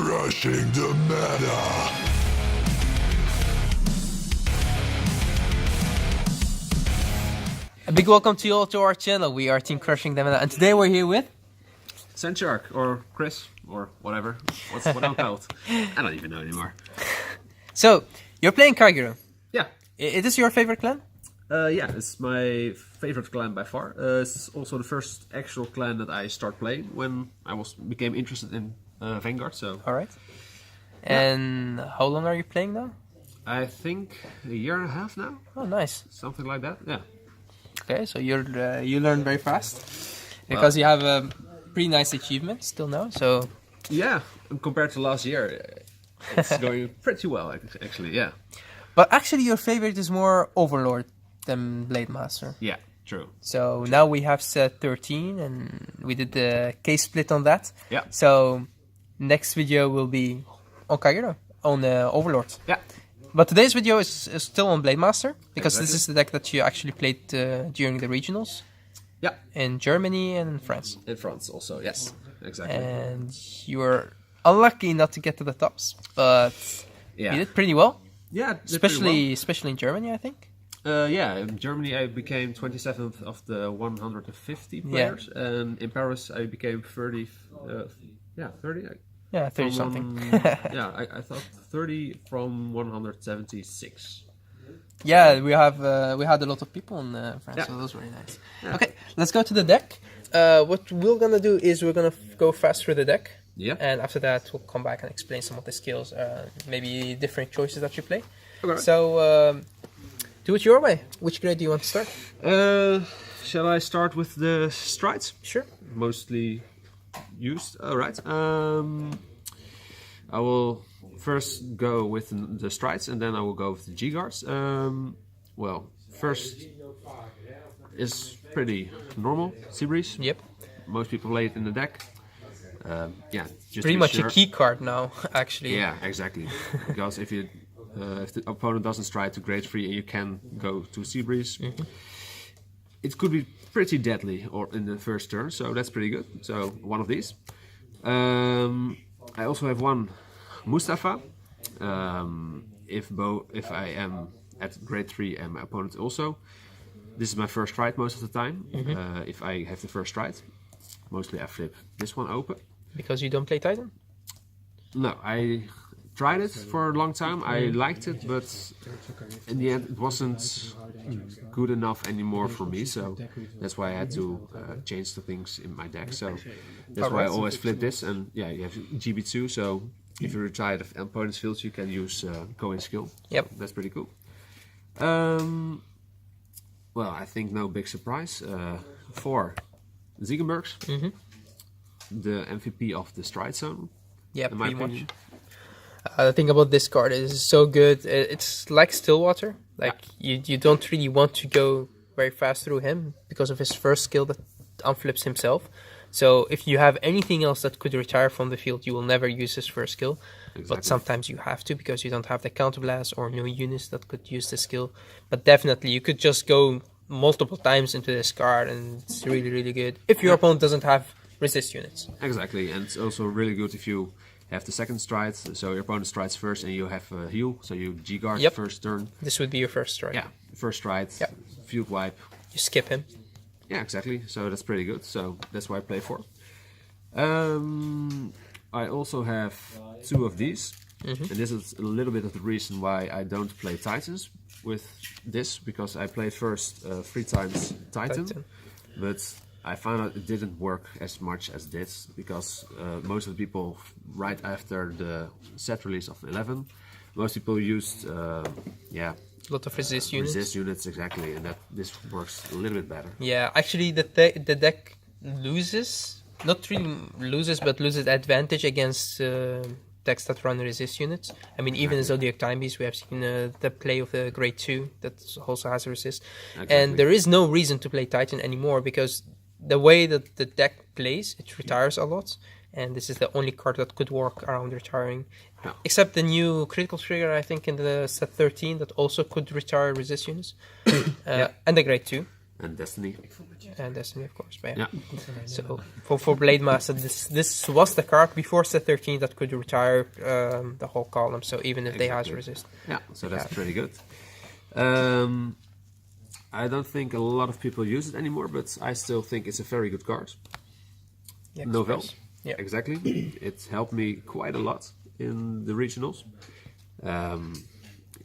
Crushing the meta. A big welcome to you all to our channel. We are Team Crushing the Meta, and today we're here with Shark or Chris or whatever. What I'm called? I don't even know anymore. So, you're playing Kagero. Yeah. Is this your favorite clan? Yeah, it's my favorite clan by far. It's also the first actual clan that I start playing when I became interested in Vanguard. So. Alright. And how long are you playing now? I think a year and a half now. Oh, nice. Something like that. Yeah. Okay, so you learn very fast because you have a pretty nice achievement still now. So yeah, compared to last year, it's going pretty well actually. Yeah. But actually, your favorite is more Overlord than Blademaster. Yeah, true. So now we have set 13, and we did the case split on that. Yeah. So next video will be on Kagero, on Overlord. Yeah. But today's video is still on Blademaster, because Exactly. this is the deck that you actually played during the regionals. Yeah. In Germany and in France. In France also, yes. Exactly. And you were unlucky not to get to the tops, but Yeah. you did pretty well. Yeah, did pretty well. Especially in Germany, I think. Yeah, in Germany I became 27th of the 150 players, and in Paris I became 30. 30. Yeah, 30 something. Yeah, I thought 30 from 176. Yeah, we had a lot of people in France, Yeah. so that was very nice. Yeah. Okay, let's go to the deck. What we're gonna do is we're gonna go fast through the deck. Yeah. And after that, we'll come back and explain some of the skills, maybe different choices that you play. Okay. So, do it your way. Which grade do you want to start? Shall I start with the strides? Sure. Mostly used. All right. I will first go with the strides, and then I will go with the G guards. Well, first is pretty normal. Sea breeze. Yep. Most people play it in the deck. Yeah, just Pretty to be much sure. a key card now, actually. Yeah, exactly. Because if the opponent doesn't stride to grade 3 and you can go to Sea Breeze, it could be pretty deadly or in the first turn, so that's pretty good. So one of these. I also have one Mustafa. If I am at grade 3 and my opponent also, this is my first stride most of the time. If I have the first stride, mostly I flip this one open. Because you don't play Titan? No, I tried it for a long time. I liked it, but in the end it wasn't good enough anymore for me. So that's why I had to change the things in my deck. So that's why I always flip this. And yeah, you have GB2. So if you retire the opponent's fields, you can use go in skill. Yep. So that's pretty cool. Well, I think no big surprise. 4 Ziegenbergs. The MVP of the stride zone. Yeah, in my pretty opinion. much. The thing about this card is it's so good. It's like Stillwater. Like you don't really want to go very fast through him because of his first skill that unflips himself. So if you have anything else that could retire from the field, you will never use his first skill. Exactly. But sometimes you have to because you don't have the counterblast or no units that could use the skill. But definitely you could just go multiple times into this card and it's really, really good. If your opponent doesn't have resist units. Exactly, and it's also really good if you have the second stride, so your opponent strides first and you have a heal, so you G-guard first turn. This would be your first strike. Yeah, first stride, field wipe. You skip him. Yeah, exactly, so that's pretty good, so that's why I play 4. I also have 2 of these, and this is a little bit of the reason why I don't play Titans with this, because I played first 3 times Titan. But I found out it didn't work as much as this, because most of the people, right after the set release of 11, most people used, A lot of resist units. Resist units, exactly, and that this works a little bit better. Yeah, actually the deck loses, not really loses, but loses advantage against decks that run resist units. I mean, even in Zodiac Time Beast, we have seen the play of the grade 2 that also has a resist. Exactly. And there is no reason to play Titan anymore, because the way that the deck plays, it retires a lot, and this is the only card that could work around retiring. Yeah. Except the new critical trigger, I think, in the set 13 that also could retire resist units. And the grade 2. And Destiny. And Destiny, of course. But Yeah. So for Blademaster, this was the card before set 13 that could retire the whole column. So even if they has resist. Yeah, so that's pretty good. I don't think a lot of people use it anymore, but I still think it's a very good card. Yeah, Novel. Yeah. Exactly. It helped me quite a lot in the regionals.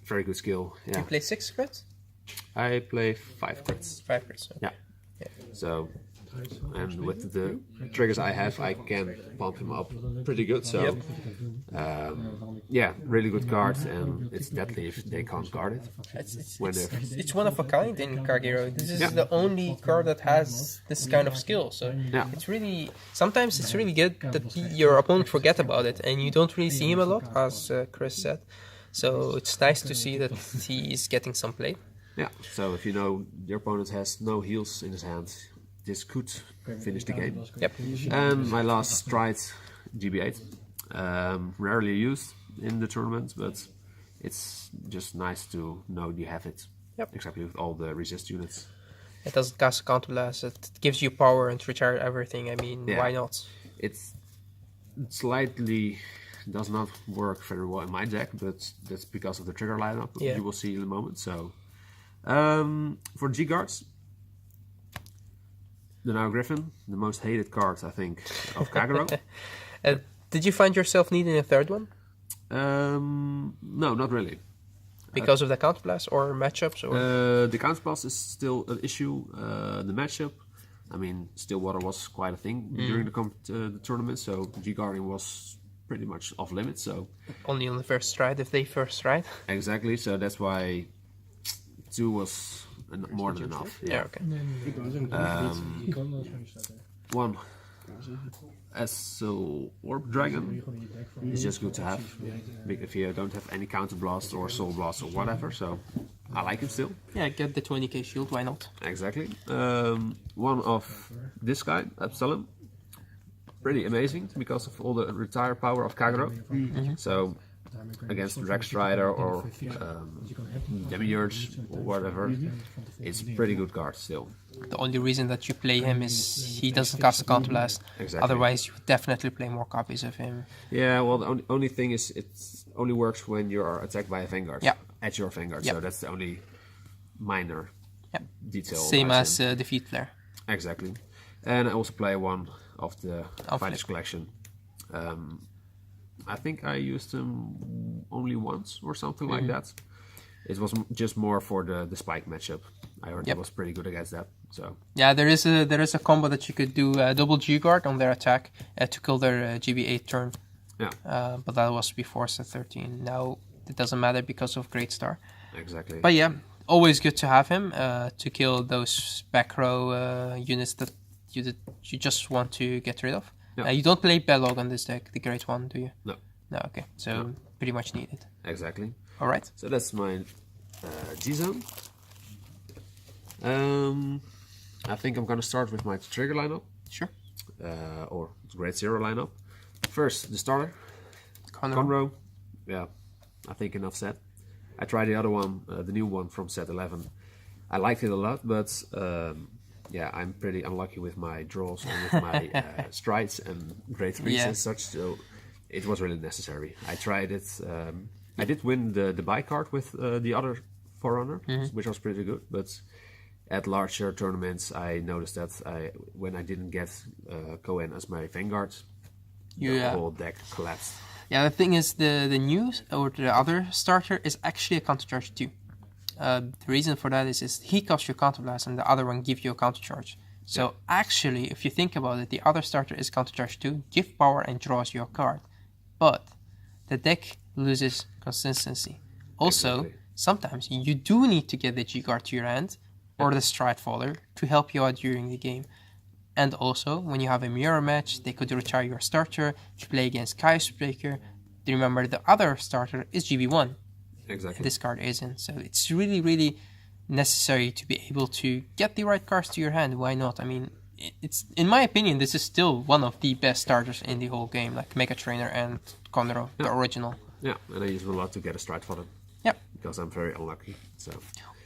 Very good skill. Yeah. You play 6 crits? I play 5 crits. 5 crits. Okay. Yeah. So, and with the triggers I have, I can pump him up pretty good. So, yeah, really good card, and it's deadly if they can't guard it. It's one of a kind in Kagero. This is the only card that has this kind of skill. So it's really, sometimes it's really good that your opponent forget about it, and you don't really see him a lot, as Chris said. So it's nice to see that he is getting some play. Yeah, so if you know your opponent has no heals in his hand, this could finish the game. Yep. And my last stride, GB8. Rarely used in the tournament, but it's just nice to know you have it. Yep. Exactly, with all the resist units. It doesn't cast a counterblast. It gives you power and recharge everything. I mean, why not? It's slightly does not work very well in my deck, but that's because of the trigger lineup. Yeah. You will see in a moment. So for G guards, the Now Griffin, the most hated card I think of Kagero. Did you find yourself needing a third one? No, not really. Because of the counterblast or matchups? Or? The counterblast is still an issue. The matchup, I mean, Stillwater was quite a thing during the tournament, so G-guarding was pretty much off limits. So only on the first stride, if they first stride. Exactly. So that's why 2 was more than enough. Yeah. Okay. One Essel Orb Dragon is just good to have. If you don't have any counter blast or soul blast or whatever, so I like it still. Yeah, get the 20k shield. Why not? Exactly. One of this guy, Absalom. Pretty amazing because of all the retire power of Kagero. So against Drag Strider or Demiurge or whatever, it's a pretty good card still. The only reason that you play him is he doesn't cast a counterblast. Exactly. Otherwise, you would definitely play more copies of him. Yeah, well, the only thing is it only works when you are attacked by a Vanguard. Yeah. At your Vanguard. Yeah. So that's the only minor detail. Same as Defeat Flare. Exactly. And I also play one of the Fighters Collection. I think I used him only once or something like that. It was just more for the spike matchup. I heard it was pretty good against that. So yeah, there is a combo that you could do double G guard on their attack to kill their GB8 turn. Yeah. But that was before set 13. Now it doesn't matter because of Great Star. Exactly. But yeah, always good to have him to kill those back row units that you just want to get rid of. Yeah. You don't play Belloc on this deck, the Great One, do you? No. No, okay. So pretty much needed. Exactly. All right. So that's my G-Zone. I think I'm going to start with my trigger lineup. Sure. Or Great Zero lineup. First, the starter. Conroe. Yeah, I think enough said. I tried the other one, the new one from set 11. I liked it a lot, but yeah, I'm pretty unlucky with my draws and with my strides and Great Threes and such, so it was really necessary. I tried it. I did win the buy card with the other Forerunner, which was pretty good, but at larger tournaments I noticed that when I didn't get Cohen as my Vanguard, the whole deck collapsed. Yeah, the thing is, the new or the other starter is actually a countercharge too. The reason for that is he costs you counterblast and the other one gives you a countercharge. So actually, if you think about it, the other starter is countercharge too, give power and draws your card. But the deck loses consistency. Also, sometimes you do need to get the G-Guard to your hand or the Stride Faller to help you out during the game. And also, when you have a mirror match, they could retire your starter. If you play against Breaker, remember the other starter is GB1. Exactly. This card isn't. So it's really, really necessary to be able to get the right cards to your hand. Why not? I mean, it's in my opinion, this is still one of the best starters in the whole game, like Mega Trainer and Conroe, the original. Yeah, and I use it a lot to get a stride for them. Yeah. Because I'm very unlucky. So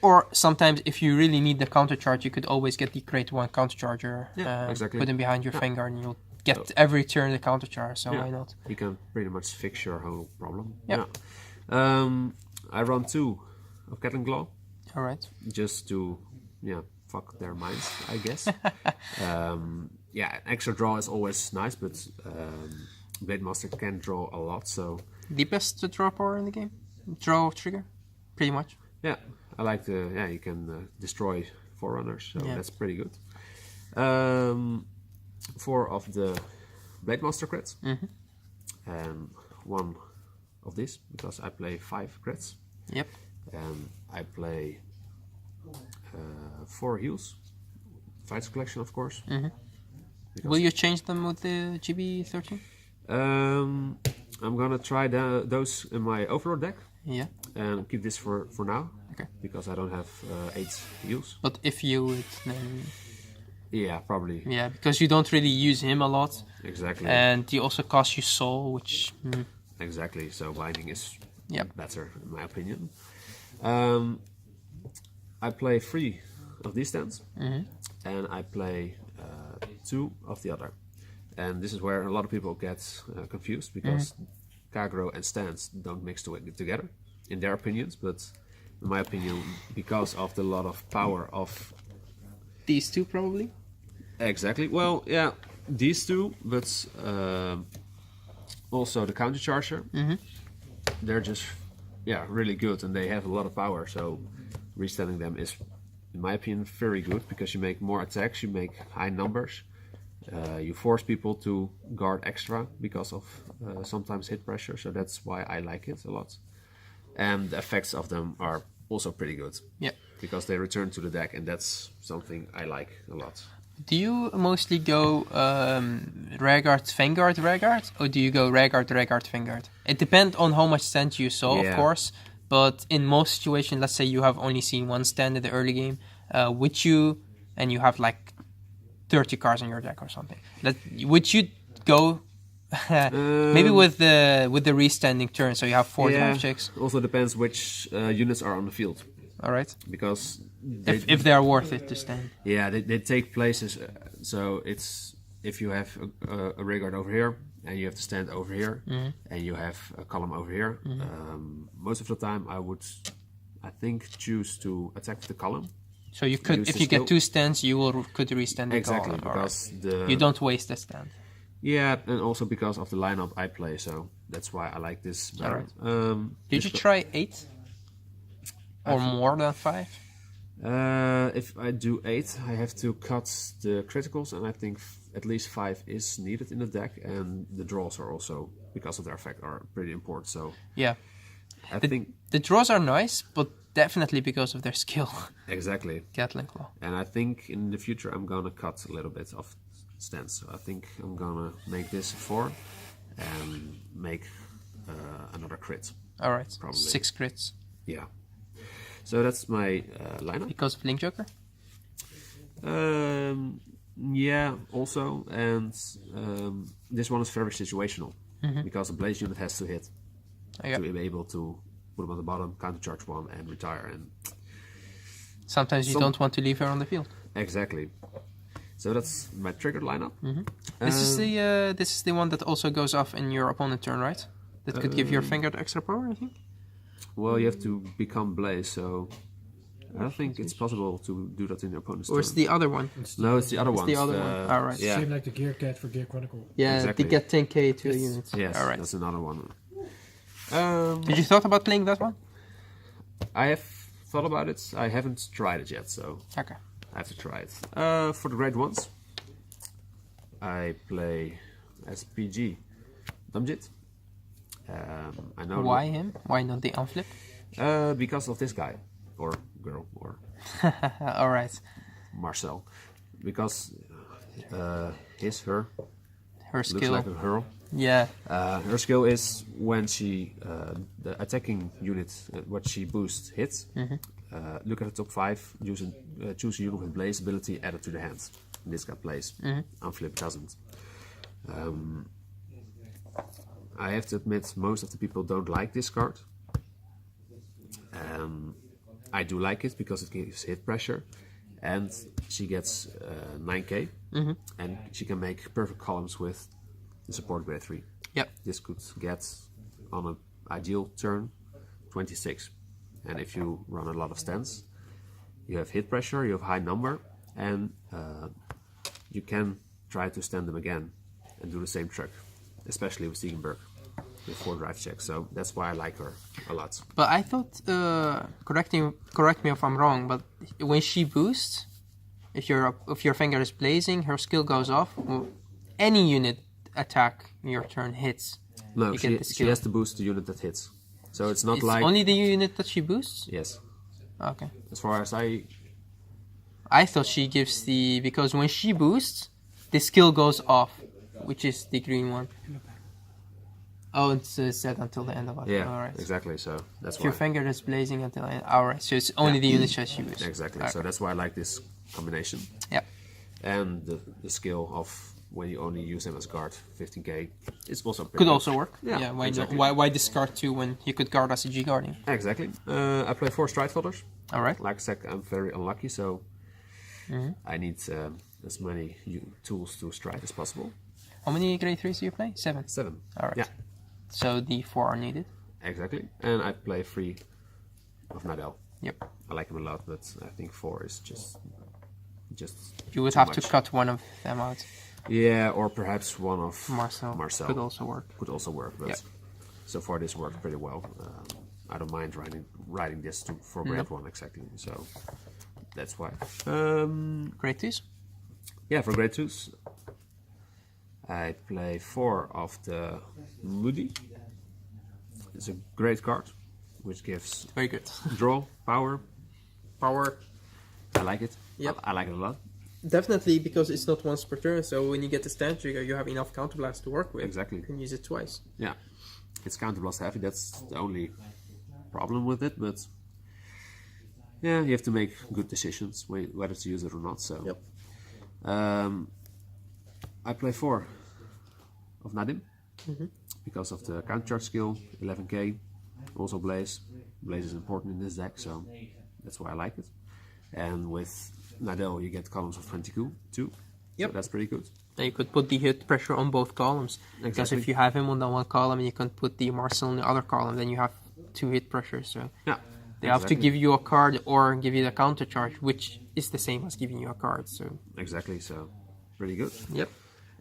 Or sometimes, if you really need the counter charge, you could always get the Crate 1 counter charger. Exactly. Put him behind your Vanguard, and you'll get every turn the counter charge. So why not? You can pretty much fix your whole problem. Yep. Yeah. I run 2 of Cat and Claw. All right. Just to, fuck their minds, I guess. Extra draw is always nice, but Blademaster can draw a lot, so... The best draw power in the game? Draw trigger? Pretty much. Yeah, I like you can destroy Forerunners, so that's pretty good. 4 of the Blademaster crits, and 1 of this, because I play 5 crits. Yep. And I play 4 heals. Fights collection, of course. Will you change them with the GB13? I'm gonna try those in my Overlord deck. Yeah. And keep this for now. Okay. Because I don't have 8 heals. But if you would, then... Yeah, probably. Yeah, because you don't really use him a lot. Exactly. And he also costs you soul, which... Exactly, so binding is better, in my opinion. I play 3 of these stands. And I play 2 of the other. And this is where a lot of people get confused, because Kagero and stands don't mix together, in their opinions, but in my opinion, because of the lot of power of... These 2, probably? Exactly. Well, yeah, these 2, but also the counter charger. They're just, really good, and they have a lot of power, so restanding them is, in my opinion, very good, because you make more attacks, you make high numbers. You force people to guard extra because of sometimes hit pressure, so that's why I like it a lot. And the effects of them are also pretty good. Yeah. Because they return to the deck, and that's something I like a lot. Do you mostly go Vanguard, or do you go Vanguard, Vanguard? It depends on how much stand you saw, of course, but in most situations, let's say you have only seen 1 stand in the early game, and you have like 30 cards in your deck or something. Would you go maybe with the restanding turn, so you have 4 checks? Also depends which units are on the field. All right. Because if they are worth it to stand. Yeah, they take places. So it's if you have a Vanguard over here and you have to stand over here, and you have a column over here. Most of the time, I think choose to attack the column. So you could, if you get 2 stands, you could restand the column. Exactly, because you don't waste the stand. Yeah, and also because of the lineup I play, so that's why I like this better. Right. Did you try 8 or more than 5? If I do 8, I have to cut the criticals, and I think at least 5 is needed in the deck, and the draws are also, because of their effect, are pretty important. So yeah, I think the draws are nice, but definitely because of their skill. Exactly. Gatling Claw. And I think in the future I'm gonna cut a little bit of stands. So I think I'm gonna make this 4 and make another crit. All right. Probably 6 crits. Yeah. So that's my lineup. Because of Link Joker? Yeah, also. And this one is very situational. Because the Blaze unit has to hit to be able to put him on the bottom, counter charge 1 and retire. And sometimes you don't want to leave her on the field. Exactly. So that's my triggered lineup. This is the one that also goes off in your opponent turn, right? That could give your Vanguard extra power, I think? Well, you have to become Blaze, so I don't think it's possible to do that in your opponent's turn. Or it's the other one? No, it's the other one. The other one. All right. Yeah. Same like the Gear Cat for Gear Chronicle. Yeah, exactly. to get 10k to a unit. Yes, all right. That's another one. Did you thought about playing that one? I have thought about it. I haven't tried it yet, so okay. I have to try it. For the great ones, I play as PG Dumjit. I know. Why him? Why not the unflip? Because of this guy or girl or all right. Marcel, because her skill looks like a girl. Yeah. Her skill is when she the attacking unit what she boosts hits. Look at the top 5. Choose a unit with Blaze ability added to the hand. And this guy plays. Unflip doesn't. I have to admit, most of the people don't like this card. I do like it because it gives hit pressure, and she gets 9k, and she can make perfect columns with the support grade 3. Yep. This could get on an ideal turn 26, and if you run a lot of stands, you have hit pressure, you have high number, and you can try to stand them again and do the same trick, especially with Stiegenberg with 4 drive checks. So that's why I like her a lot. But I thought, correct me if I'm wrong, but when she boosts, if your Vanguard is blazing, her skill goes off. Any unit attack your turn hits. No, you she has to boost the unit that hits. So it's not it's like only the unit that she boosts. yes. Okay. As far as I thought she gives because when she boosts, the skill goes off, which is the green one. Oh, it's set until the end of it. yeah, Alright. exactly. So that's If why your Vanguard is blazing until the end. Alright, so it's only the unit that she boosts. exactly. Okay. So that's why I like this combination. Yeah. And the skill of when you only use them as guard, 15k, it's also pretty Could good. also work. Yeah, Why exactly. why discard 2 when you could guard as a G Guardian? Exactly. I play 4 stride folders. Alright. Like I said, I'm very unlucky, so I need as many tools to stride as possible. How many grade 3s do you play? 7. 7. Alright. Yeah, So the 4 are needed. exactly. And I play 3 of Nadal. Yep. I like him a lot, but I think 4 is just You would too have much. to cut one of them out. Yeah, or perhaps one of Marcel. Could also work. Could also work, but Yep. so far this worked pretty well. I don't mind writing this for grade 1 exactly, so that's why. Grade 2s? Yeah, for grade 2s, I play 4 of the Moody. It's a great card, which gives Very good. draw, power. Power. I like it. Yep. I like it a lot. Definitely, because it's not once per turn, so when you get the stand trigger, you have enough counterblast to work with. Exactly. You can use it twice. Yeah, it's counterblast heavy. That's the only problem with it, but yeah, you have to make good decisions whether to use it or not. So, Yep. I play 4 of Nadim because of the counter charge skill, 11k. Also Blaze. Blaze is important in this deck, so that's why I like it. And with Nadal, you get columns of 22 too. Yep. So that's pretty good. And you could put the hit pressure on both columns. Because Exactly. if you have him on the one column and you can put the Marcel on the other column, then you have 2 hit pressures. So Yeah. they have to give you a card or give you the counter charge, which is the same as giving you a card. So Exactly. So pretty good. yep.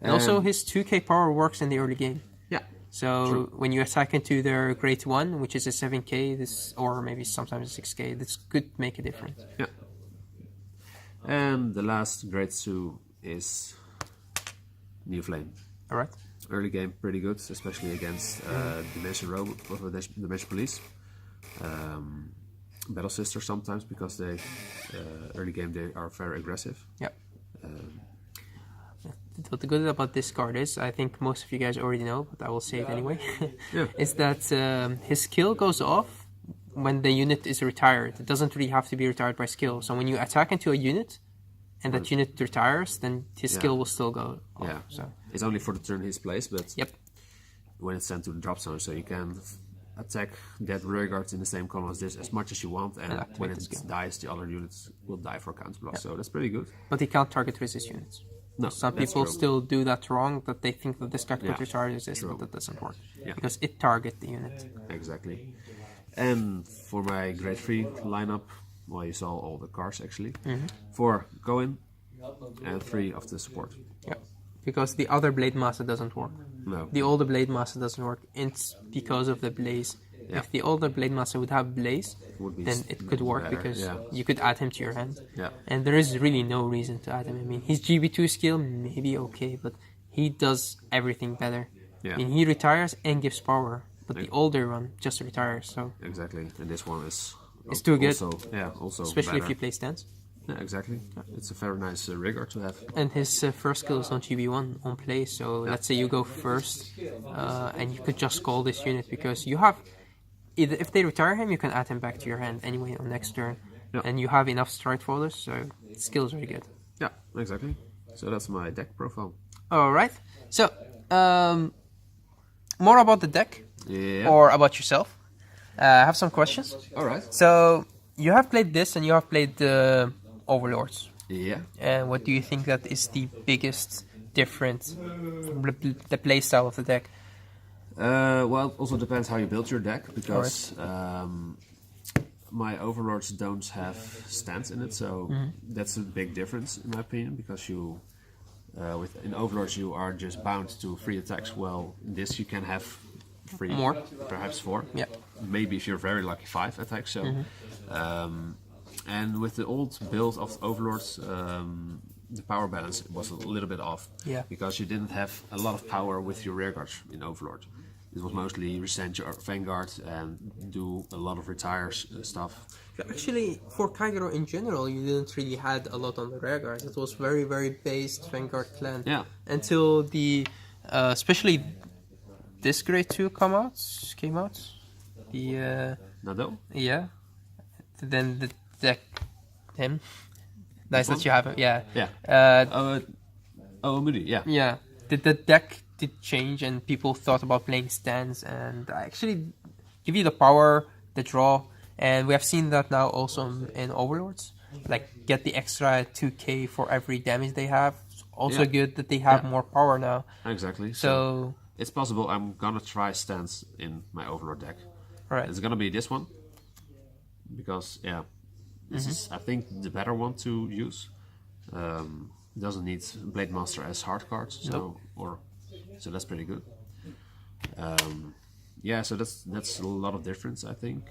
And also his 2k power works in the early game. Yeah. So when you attack into their grade 1, which is a 7k, this or maybe sometimes a 6k, this could make a difference. Yeah. And the last grade 2 is New Flame. Alright. Early game pretty good, especially against Dimension Robot or Dimension Police. Battle Sister sometimes because they early game they are very aggressive. Yep. What the good about this card is, I think most of you guys already know, but I will say it anyway, Yeah. is that his skill goes off when the unit is retired. It doesn't really have to be retired by skill. So when you attack into a unit, and that unit retires, then his skill will still go off. Yeah. So It's only for the turn he's placed, but yep. when it's sent to the drop zone, so you can attack that rear guards in the same column as this as much as you want, and activate when the it skill. dies, the other units will die for counter blast. So that's pretty good. But he can't target resist units. No, Some that's people true. still do that wrong, that they think that this card could Yeah, retard resist, true. but that doesn't work. Yeah. Because it targets the unit. Exactly. And for my grade 3 lineup, well, you saw all the cards actually. 4 go in, and 3 of the support. Yeah. Because the other Blademaster doesn't work. No. The older Blademaster doesn't work. It's because of the Blaze. Yeah. If the older Blademaster would have Blaze, Would be then it could work better, because yeah. you could add him to your hand. Yeah. And there is really no reason to add him. I mean, his GB2 skill may be okay, but he does everything better. Yeah. I mean, he retires and gives power, but the older one just retires. So Exactly. And this one is It's too good. Also, yeah, also especially if better. you play stands. Yeah, exactly. It's a very nice rigor to have. And his first skill is on GB1 on play, so let's say you go first, and you could just call this unit because you have, if they retire him, you can add him back to your hand anyway on next turn, Yeah. and you have enough stride folders, so the skill is really good. Yeah, exactly. So that's my deck profile. Alright, so more about the deck, Yeah. or about yourself. I have some questions. All right. So, you have played this and you have played the Overlords. Yeah. And what do you think that is the biggest difference from the playstyle of the deck? Well, it also depends how you build your deck, because my Overlords don't have stands in it, so that's a big difference in my opinion, because you in Overlords you are just bound to 3 attacks. Well, in this you can have 3, More. perhaps 4. Yeah. Maybe if you're very lucky 5 attacks. So, and with the old build of Overlords, the power balance was a little bit off. Yeah. Because you didn't have a lot of power with your rear guards in Overlord. It was mostly resent your Vanguard and do a lot of retires stuff. Actually, for Kagero in general, you didn't really had a lot on the rear guard. It was very, very based Vanguard clan. Yeah. Until the, especially this grade 2 came out. The, Nado? yeah. Then the deck, him. Nice that you have it, yeah. Yeah. Moody, yeah. Yeah. The deck did change and people thought about playing stands and actually give you the power, the draw, and we have seen that now also in Overlords. Like, get the extra 2k for every damage they have. It's also good that they have more power now. Exactly. So it's possible I'm gonna try stands in my Overlord deck. Right. It's gonna be this one. Because, this is, I think, the better one to use. Doesn't need Blademaster as hard cards, so so that's pretty good. Yeah, so that's a lot of difference, I think.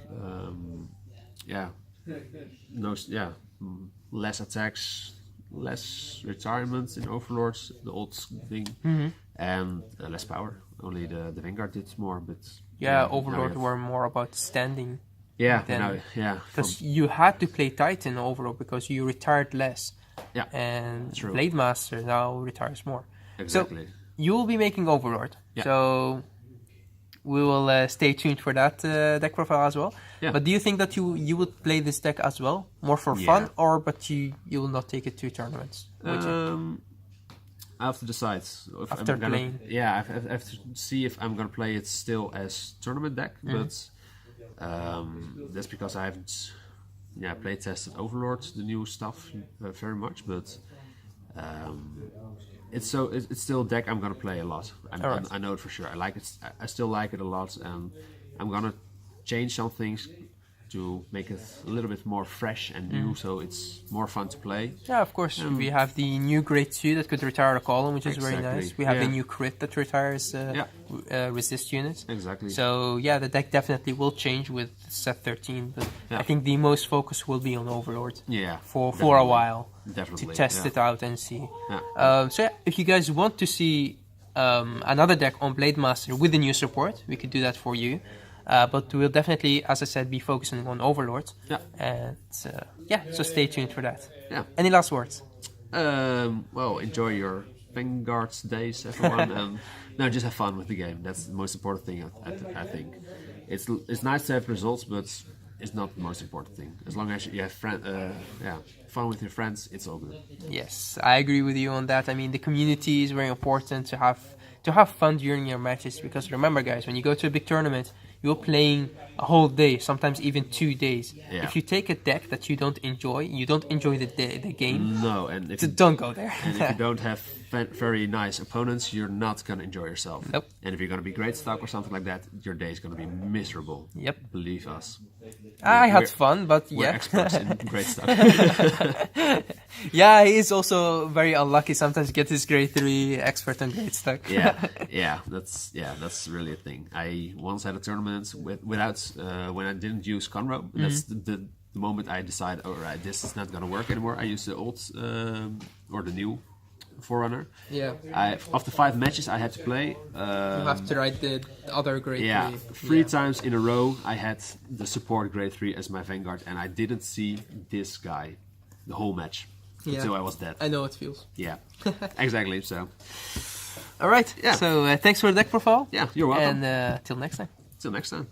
Less attacks, less retirements in Overlords, the old thing, and less power. Only the Vanguard did more, but Overlord were more about standing. Yeah, because you had to play Titan Overlord because you retired less. Yeah, and true. Blademaster now retires more. Exactly. So you will be making Overlord. Yeah. So we will stay tuned for that deck profile as well. Yeah. But do you think that you would play this deck as well, more for fun, or but you will not take it to tournaments? I have to decide if After I'm gonna, playing. Yeah, I have to see if I'm gonna play it still as tournament deck, but that's because I haven't play tested Overlord, the new stuff, very much, but it's still a deck I'm gonna play a lot. I know it for sure. I like it. I still like it a lot, and I'm gonna change some things to make it a little bit more fresh and new, so it's more fun to play. Yeah, of course. We have the new grade 2 that could retire a column, which is very nice. We have the new crit that retires resist units. Exactly. So yeah, the deck definitely will change with set 13, but I think the most focus will be on Overlord. Yeah. For a while. Definitely. To test it out and see. Yeah. So yeah, if you guys want to see another deck on Blademaster with the new support, we could do that for you. But we'll definitely, as I said, be focusing on Overlord. Yeah. And so stay tuned for that. Yeah. Any last words? Well, enjoy your Vanguard days, everyone, and just have fun with the game. That's the most important thing, I think. It's nice to have results, but it's not the most important thing. As long as you have fun with your friends, it's all good. Yes, I agree with you on that. I mean, the community is very important to have fun during your matches, because remember, guys, when you go to a big tournament, you're playing a whole day, sometimes even 2 days. Yeah. If you take a deck that you don't enjoy the game. No, and if don't go there. And if you don't have very nice opponents, you're not gonna enjoy yourself. Nope. And if you're gonna be great stuck or something like that, your day is gonna be miserable. Yep. Believe us. I had fun, but we're experts in great stuff. Yeah, he is also very unlucky. Sometimes get his grade 3 expert on grade stuck. That's really a thing. I once had a tournament without when I didn't use Conroe. That's the moment I decided, all right, this is not gonna work anymore. I used the old or the new Forerunner. Yeah. After 5 matches I had to play. You have to write the other grade 3. 3 times in a row I had the support grade 3 as my Vanguard, and I didn't see this guy the whole match until I was dead. I know it feels. Yeah, exactly. So, all right. Yeah. So thanks for the deck profile. Yeah, you're welcome. And till next time. Till next time.